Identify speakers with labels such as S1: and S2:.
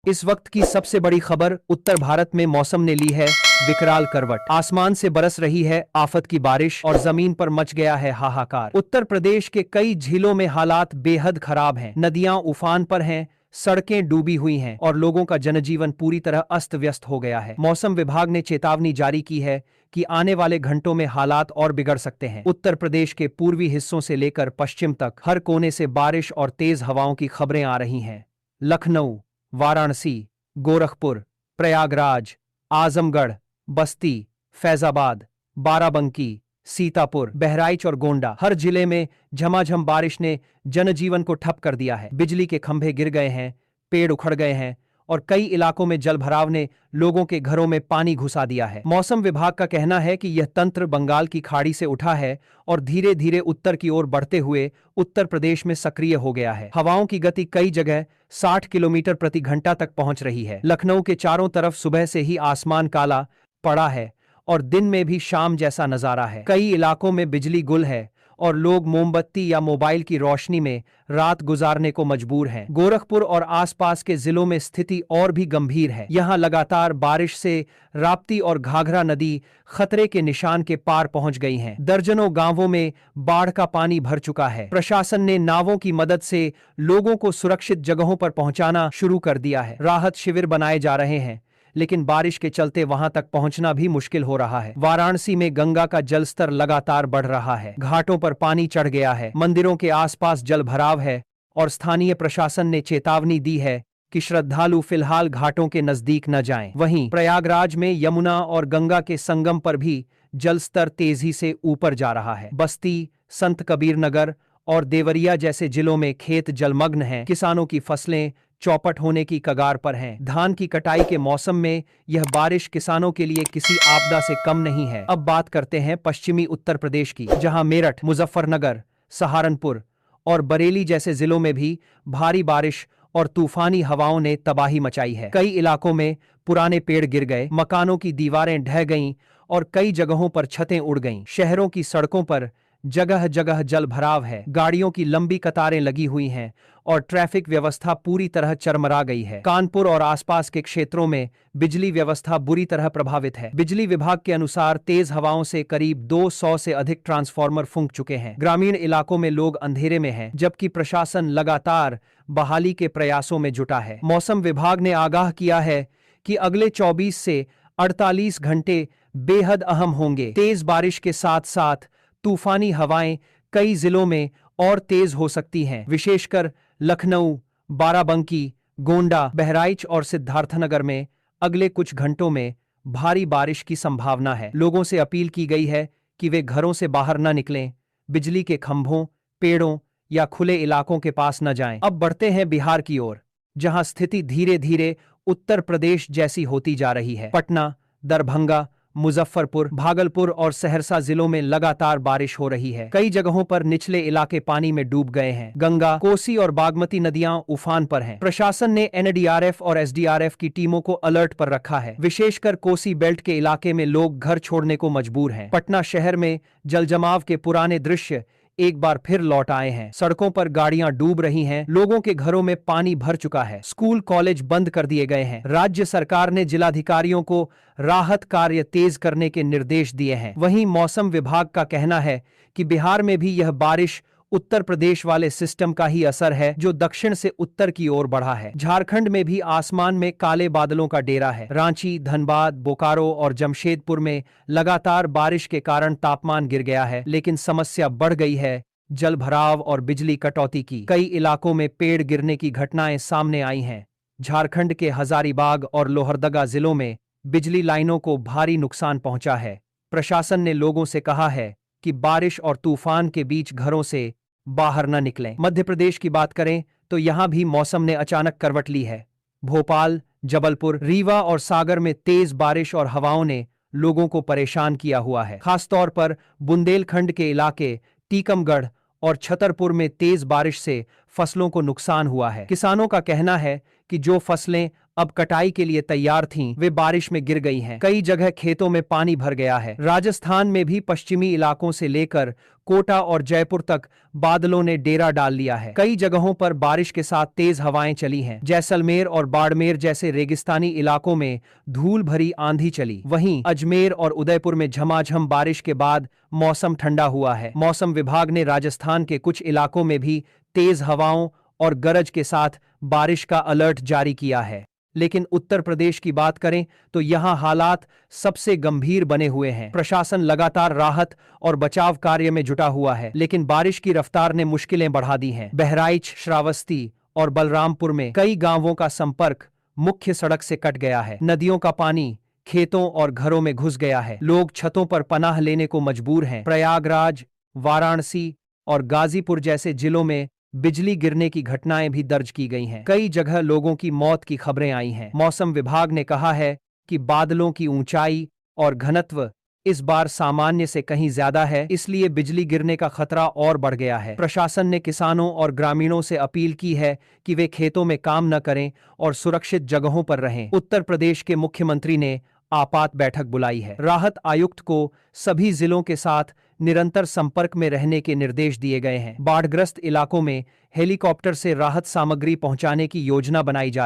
S1: इस वक्त की सबसे बड़ी खबर, उत्तर भारत में मौसम ने ली है विकराल करवट। आसमान से बरस रही है आफत की बारिश और जमीन पर मच गया है हाहाकार। उत्तर प्रदेश के कई झीलों में हालात बेहद खराब हैं। नदियां उफान पर हैं, सड़कें डूबी हुई हैं और लोगों का जनजीवन पूरी तरह अस्त व्यस्त हो गया है। मौसम विभाग ने चेतावनी जारी की है कि आने वाले घंटों में हालात और बिगड़ सकते हैं। उत्तर प्रदेश के पूर्वी हिस्सों से लेकर पश्चिम तक हर कोने से बारिश और तेज हवाओं की खबरें आ रही हैं। लखनऊ, वाराणसी, गोरखपुर, प्रयागराज, आजमगढ़, बस्ती, फैजाबाद, बाराबंकी, सीतापुर, बहराइच और गोंडा, हर जिले में झमाझम बारिश ने जनजीवन को ठप कर दिया है। बिजली के खंभे गिर गए हैं, पेड़ उखड़ गए हैं और कई इलाकों में जलभराव ने लोगों के घरों में पानी घुसा दिया है। मौसम विभाग का कहना है कि यह तंत्र बंगाल की खाड़ी से उठा है और धीरे धीरे उत्तर की ओर बढ़ते हुए उत्तर प्रदेश में सक्रिय हो गया है। हवाओं की गति कई जगह 60 किलोमीटर प्रति घंटा तक पहुंच रही है। लखनऊ के चारों तरफ सुबह से ही आसमान काला पड़ा है और दिन में भी शाम जैसा नजारा है। कई इलाकों में बिजली गुल है और लोग मोमबत्ती या मोबाइल की रोशनी में रात गुजारने को मजबूर हैं। गोरखपुर और आसपास के जिलों में स्थिति और भी गंभीर है। यहां लगातार बारिश से राप्ती और घाघरा नदी खतरे के निशान के पार पहुंच गई हैं। दर्जनों गांवों में बाढ़ का पानी भर चुका है। प्रशासन ने नावों की मदद से लोगों को सुरक्षित जगहों पर पहुंचाना शुरू कर दिया है। राहत शिविर बनाए जा रहे हैं, लेकिन बारिश के चलते वहां तक पहुंचना भी मुश्किल हो रहा है। वाराणसी में गंगा का जलस्तर लगातार बढ़ रहा है। घाटों पर पानी चढ़ गया है, मंदिरों के आसपास जलभराव है और स्थानीय प्रशासन ने चेतावनी दी है कि श्रद्धालु फिलहाल घाटों के नजदीक न जाएं। वहीं प्रयागराज में यमुना और गंगा के संगम पर भी जलस्तर तेजी से ऊपर जा रहा है। बस्ती, संत कबीर नगर और देवरिया जैसे जिलों में खेत जलमग्न हैं। किसानों की फसलें चौपट होने की कगार पर हैं। धान की कटाई के मौसम में यह बारिश किसानों के लिए किसी आपदा से कम नहीं है। अब बात करते हैं पश्चिमी उत्तर प्रदेश की, जहां मेरठ, मुजफ्फरनगर, सहारनपुर और बरेली जैसे जिलों में भी भारी बारिश और तूफानी हवाओं ने तबाही मचाई है। कई इलाकों में पुराने पेड़ गिर गए, मकानों की दीवारें ढह गईं और कई जगहों पर छतें उड़ गईं। शहरों की सड़कों पर जगह जगह जल भराव है, गाड़ियों की लंबी कतारें लगी हुई हैं और ट्रैफिक व्यवस्था पूरी तरह चरमरा गई है। कानपुर और आसपास के क्षेत्रों में बिजली व्यवस्था बुरी तरह प्रभावित है। बिजली विभाग के अनुसार तेज हवाओं से करीब 200 से अधिक ट्रांसफार्मर फूंक चुके हैं। ग्रामीण इलाकों में लोग अंधेरे में हैं, जबकि प्रशासन लगातार बहाली के प्रयासों में जुटा है। मौसम विभाग ने आगाह किया है कि अगले 24 से 48 घंटे बेहद अहम होंगे। तेज बारिश के साथ साथ तूफानी हवाएं कई जिलों में और तेज हो सकती हैं। विशेषकर लखनऊ, बाराबंकी, गोंडा, बहराइच और सिद्धार्थनगर में अगले कुछ घंटों में भारी बारिश की संभावना है। लोगों से अपील की गई है कि वे घरों से बाहर न निकलें, बिजली के खंभों, पेड़ों या खुले इलाकों के पास न जाएं। अब बढ़ते हैं बिहार की ओर, जहां स्थिति धीरे धीरे उत्तर प्रदेश जैसी होती जा रही है। पटना, दरभंगा, मुजफ्फरपुर, भागलपुर और सहरसा जिलों में लगातार बारिश हो रही है। कई जगहों पर निचले इलाके पानी में डूब गए हैं। गंगा, कोसी और बागमती नदियां उफान पर हैं। प्रशासन ने एनडीआरएफ और एसडीआरएफ की टीमों को अलर्ट पर रखा है। विशेषकर कोसी बेल्ट के इलाके में लोग घर छोड़ने को मजबूर हैं। पटना शहर में जलजमाव के पुराने दृश्य एक बार फिर लौट आए हैं। सड़कों पर गाड़ियां डूब रही हैं, लोगों के घरों में पानी भर चुका है, स्कूल कॉलेज बंद कर दिए गए हैं। राज्य सरकार ने जिलाधिकारियों को राहत कार्य तेज करने के निर्देश दिए हैं। वहीं मौसम विभाग का कहना है कि बिहार में भी यह बारिश उत्तर प्रदेश वाले सिस्टम का ही असर है, जो दक्षिण से उत्तर की ओर बढ़ा है। झारखंड में भी आसमान में काले बादलों का डेरा है। रांची, धनबाद, बोकारो और जमशेदपुर में लगातार बारिश के कारण तापमान गिर गया है, लेकिन समस्या बढ़ गई है जलभराव और बिजली कटौती की। कई इलाकों में पेड़ गिरने की घटनाएं सामने आई हैं। झारखंड के हजारीबाग और लोहरदगा जिलों में बिजली लाइनों को भारी नुकसान पहुंचा है। प्रशासन ने लोगों से कहा है कि बारिश और तूफान के बीच घरों से बाहर न निकलें। मध्य प्रदेश की बात करें तो यहां भी मौसम ने अचानक करवट ली है। भोपाल, जबलपुर, रीवा और सागर में तेज बारिश और हवाओं ने लोगों को परेशान किया हुआ है। खासतौर पर बुंदेलखंड के इलाके, टीकमगढ़ और छतरपुर में तेज बारिश से फसलों को नुकसान हुआ है। किसानों का कहना है कि जो फसलें अब कटाई के लिए तैयार थीं, वे बारिश में गिर गई हैं। कई जगह खेतों में पानी भर गया है। राजस्थान में भी पश्चिमी इलाकों से लेकर कोटा और जयपुर तक बादलों ने डेरा डाल लिया है। कई जगहों पर बारिश के साथ तेज हवाएं चली हैं। जैसलमेर और बाड़मेर जैसे रेगिस्तानी इलाकों में धूल भरी आंधी चली। वहीं अजमेर और उदयपुर में झमाझम बारिश के बाद मौसम ठंडा हुआ है। मौसम विभाग ने राजस्थान के कुछ इलाकों में भी तेज हवाओं और गरज के साथ बारिश का अलर्ट जारी किया है। लेकिन उत्तर प्रदेश की बात करें तो यहां हालात सबसे गंभीर बने हुए हैं। प्रशासन लगातार राहत और बचाव कार्य में जुटा हुआ है, लेकिन बारिश की रफ्तार ने मुश्किलें बढ़ा दी हैं। बहराइच, श्रावस्ती और बलरामपुर में कई गांवों का संपर्क मुख्य सड़क से कट गया है। नदियों का पानी खेतों और घरों में घुस गया है। लोग छतों पर पनाह लेने को मजबूर हैं। प्रयागराज, वाराणसी और गाजीपुर जैसे जिलों में बिजली गिरने की घटनाएं भी दर्ज की गई हैं। कई जगह लोगों की मौत की खबरें आई हैं। मौसम विभाग ने कहा है कि बादलों की ऊंचाई और घनत्व इस बार सामान्य से कहीं ज्यादा है, इसलिए बिजली गिरने का खतरा और बढ़ गया है। प्रशासन ने किसानों और ग्रामीणों से अपील की है कि वे खेतों में काम न करें और सुरक्षित जगहों पर रहें। उत्तर प्रदेश के मुख्यमंत्री ने आपात बैठक बुलाई है। राहत आयुक्त को सभी जिलों के साथ निरंतर संपर्क में रहने के निर्देश दिए गए हैं। बाढ़ग्रस्त इलाकों में हेलीकॉप्टर से राहत सामग्री पहुंचाने की योजना बनाई जा रही है।